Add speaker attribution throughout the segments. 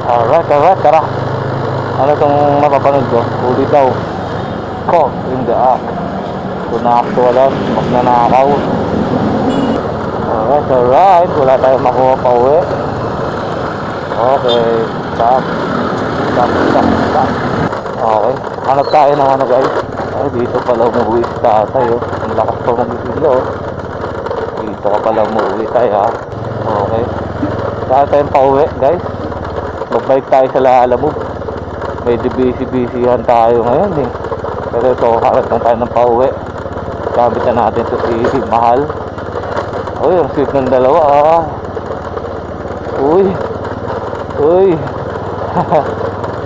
Speaker 1: Alright, alright, tara. Ano itong mapapanood ko? Huli daw. Ko, in the act. Tunaktualan, magnanakaw. Alright, alright. Wala tayong makuha pa uwi. Okay, stop. Stop, stop, stop. Okay, hanap tayo ng ano guys. Ay, dito pala umuwi si tatay oh. Ang lakas pa mag-isilo oh. Dito ka pala umuwi tayo ha. Okay, saan tayong pauwi guys? Magbalik tayo sa Lalamove. Medyo busy-busyhan tayo ngayon eh. Pero ito, harap lang tayo ng pauwi. Gamit na natin ito si Mahal. Uy, ang sweet ng dalawa ah. Uy. Uy.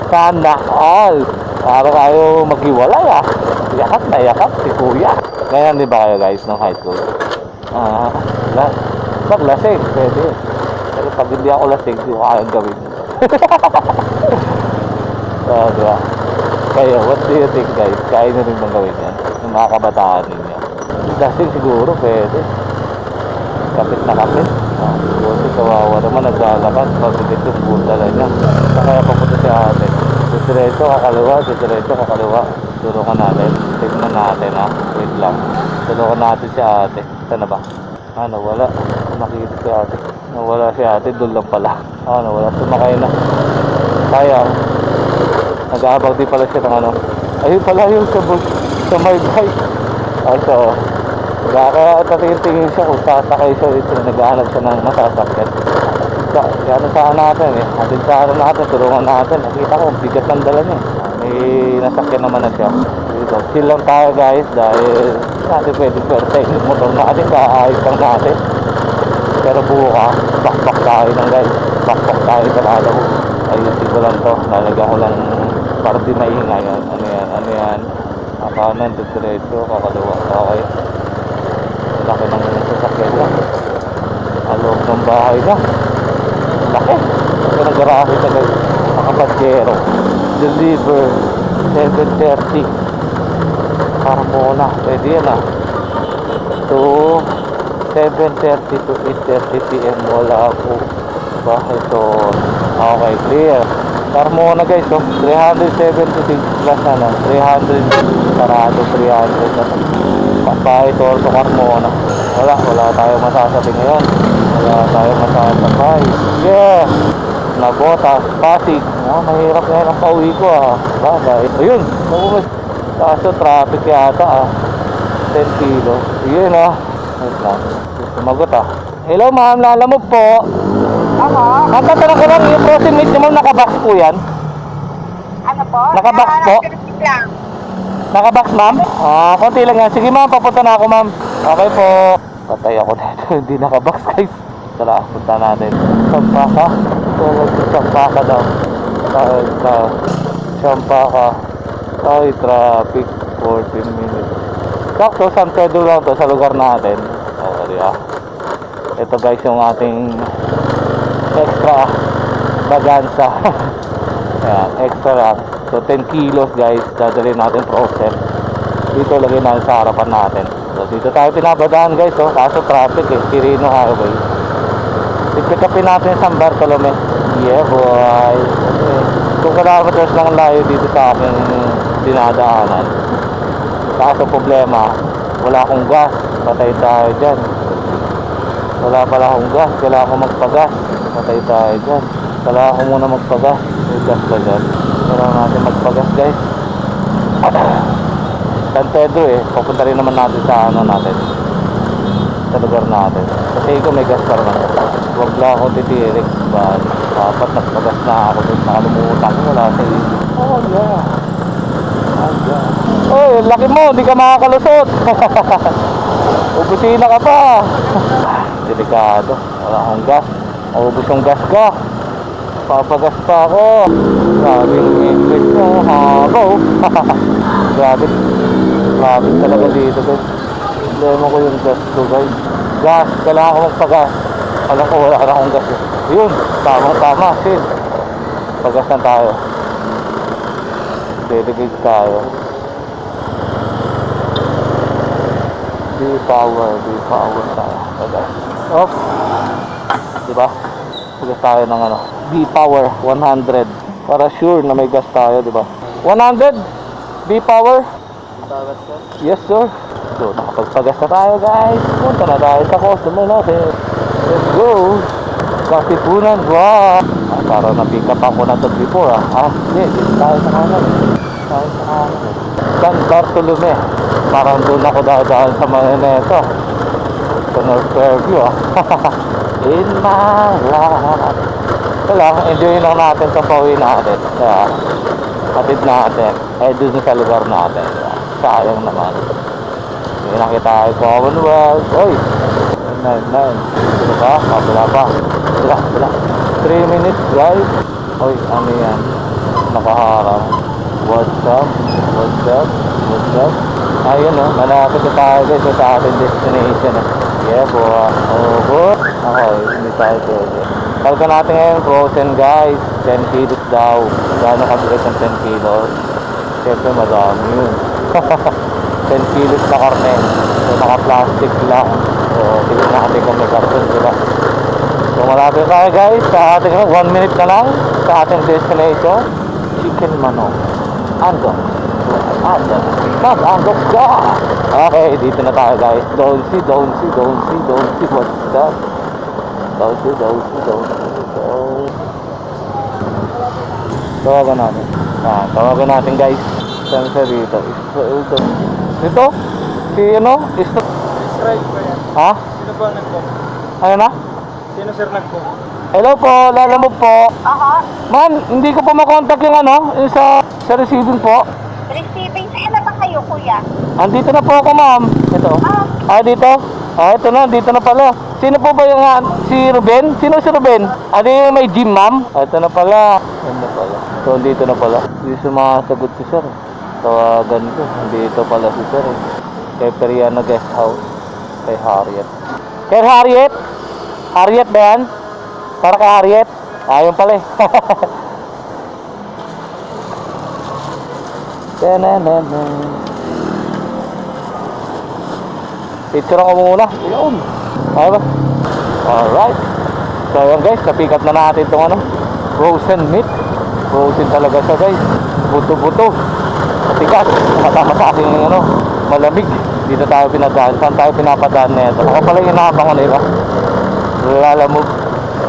Speaker 1: Sana all. Para kayo maghiwalay ah. Yakap na yakap si kuya. Ngayon di ba kayo guys ng high school? Pag lasing, pwede. Pero pag hindi ako lasing, di ko kayang gawin. Diba? Kaya what do you think guys? Kaya nyo rin bang gawin yan? Yung mga kabataan ninyo. Lasing siguro pwede. Kapit na kapit. Siguro kawawa naman naglalakad. Mabigat yung punta lang niya. Kaya papunta si ate. Diretso kakaliwa, diretso kakaliwa. Tulungan natin. Tignan natin ha. Wait lang. Tulungan natin si ate. Saan na ba? Nawala. Nakita si ate. Nawala si ate. Doon lang pala. Nawala. Sumakay na. Sayang. Nag-aabang din pala siya ng ano. Ayun pala yung sa my bike. Also, kaya tatingin siya kung sasakay siya dito. Nag-aanap siya ng masasakyan. Kaya saan natin eh. Atin saan natin, tulungan natin. Nakita ko, bigat ng dala niya. May nasakyan naman na siya. Dito, chill lang tayo guys. Dahil natin pwede yung motor natin. Kaayos lang natin. Pero buka, bakbak tayo lang guys. Bakbak tayo sa lalo. Ayusin ko lang to. Lalagyan ko lang para di maingay. Ano yan, ano yan. Kanan, diretso, kakaliwa. Okay. Laki ng sasakyan lang. Alog ng bahay na. Laki. Laki ng garahe na guys. Nakabadyero. Deliver 7:30. Carmona. Pwede yan ah. To 7:30 to 8:30 PM. Wala po. Bakit to? Okay, clear. Carmona guys, oh, 376 plus ano, 300 sarado, 300 na kapay, torso Carmona. Wala tayong masasabi ngayon. Wala tayong masasabay. Yeah! Nabotas, Pasig. Mahirap ngayon ang pauwi ko ah. Bagay. Ayun, nabumas. Kaso traffic yata ah. 10 kilo. Yun ah. Wait lang. Sumagot ah. Hello ma'am, Lalamove po.
Speaker 2: Ako?
Speaker 1: Ang tatanong ko lang, yung proximate nyo ma'am, nakabox po yan?
Speaker 2: Ano po?
Speaker 1: Nakabox po?
Speaker 2: Lang.
Speaker 1: Nakabox ma'am? Konti lang yan. Sige ma'am, papunta na ako ma'am. Okay po. Patay ako dito. Hindi nakabox guys. Tara, punta natin. Sampaka. Sampaka daw. Sampaka. Ay, traffic. 14 minutes. Sakto, San Pedro lang to sa lugar natin. Okay, diba? Ito guys yung ating extra bagansa. Ayan, extra lang. So 10 kilos guys, dadalhin natin process. Dito lagay natin sa harapan natin. So dito tayo pinabadaan guys, oh. Kaso traffic eh, Quirino Highway. Pick-upin natin San Bartolome. Yeah boy. Okay. 2 kilometers lang layo dito sa aking dinadaanan. Kaso problema, wala akong gas. Patay tayo dyan. Wala pala akong gas, kailangan ko magpagas. Patay tayo dyan. Kailangan ko muna magpagas. May gas ba dyan? Kailangan natin magpagas guys. San Pedro eh. Papunta rin naman natin sa ano natin, sa lugar natin. Kasi ko may gas pa naman. Huwag lang ako titirik. Dapat nagpagas na ako dun. Nakalumutan ko. Wala sa iyo. Oh yeah. Oh yeah. Oy, laki mo. Hindi ka makakalusot. Ubusina ka pa. Delikado. Wala akong gas. Ubus yung gas ko. Papagas pa ako. Grabe yung English mo. Habo. Grabe. Grabe talaga dito guys. Problema ko yung gas ko guys. Gas. Kailangan ko magpagas. Alam ko wala na akong gas. Yun. Tama. Sin. Pagas na tayo. Delegate tayo. D-power tayo. Pagas. Diba? Pagas tayo ng ano. B-Power 100. Para sure na may gas tayo, di ba? 100 B-Power. Yes, sir. So, nakapagpagas na tayo, guys. Punta na tayo sa customer natin. Let's go. Katipunan, wow. Parang na-pick up ako na ito before, hindi. Dito tayo sa kanan. Tayo sa kanan. San Bartolome. Parang doon ako dadaan sa Maneneto. Sa North Fairview, In my life. Ito lang, enjoy lang natin sa pauwi natin. Kaya, hatid natin. Doon sa lugar natin. Sayang naman. Hindi nakita tayo Commonwealth. Oy! 9. Dito ba? Wala pa. Wala. 3 minutes guys. Oy, ano yan? Nakaharang. What's up? Ayun malapit na tayo guys sa ating destination. Yeah po. Okay, hindi tayo pwede. Talga natin ngayon frozen guys. 10 kilos daw. Gano'ng kabigat ng 10 kilos? Siyempre madami yun. 10 kilos na karne. So naka-plastic lang. So tignan natin kung may karton sila. So malapit tayo guys sa ating 1 minute na lang sa ating destination. Chicken manok. Andok. Mag-andok ka. Okay, dito na tayo guys. Don't see what's that. Tawagan natin guys. Saan siya dito? Dito? Si
Speaker 3: Strike ba yan?
Speaker 1: Ha?
Speaker 3: Sino ba nag-book?
Speaker 1: Ano na?
Speaker 3: Sino sir nag-book?
Speaker 1: Hello po, lalamog po.
Speaker 2: Aha.
Speaker 1: Ma'am, hindi ko po makontak yung yung sa receiving po.
Speaker 2: Receiving. Saan na ba kayo, kuya?
Speaker 1: Andito na po ako, ma'am. Ito. Dito? Ito na, dito na pala. Sino po ba yung si Ruben? Sino si Ruben? Di yung may gym, ma'am? Ito na pala. So, dito na pala. Hindi sumasagot si sir. Tawagan ko. Dito pala si sir. Kay Periano Guest House. Kay Harriet. Kay Harriet? Harriet ba yan? Para kay Harriet? Ayun pala eh. Picture ako muna. Yun. Okay ba? Alright. So yun guys, napick up na natin itong frozen meat. Frozen talaga siya guys. Buto-buto. Matigas. Nakatama sa aking malamig. Dito tayo pinadaan. Saan tayo pinapadaan na ito? Ako pala yung inahabang ko na iba. Lalamog.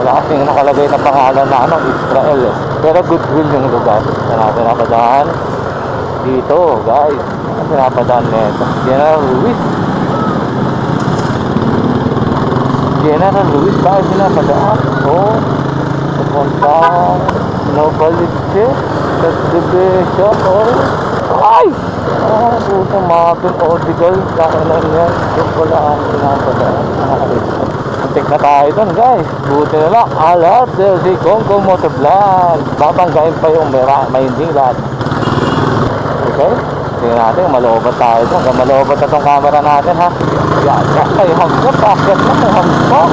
Speaker 1: Wala kasing nakalagay na pangalan na Israel eh. Pero Goodwill yung lugar. Saan natin pinapadaan? Dito guys. Saan pinapadaan na ito? General Luis tayo pinapadaan. Pupuntang Novaliche. Subdivision. Ay! Puto Martin Odigal. Kakanan yan. Doon pala ang pinapadaan. Antik na tayo dun guys. Buti na lang. Alat si Congo Motovlog. Babanggain pa yung mahinding lahat. Okay? Tingnan natin, maloobat tayo dun. Maloobat na tong camera natin ha. Yan, kayo hanggang. Bakit na may hanggang?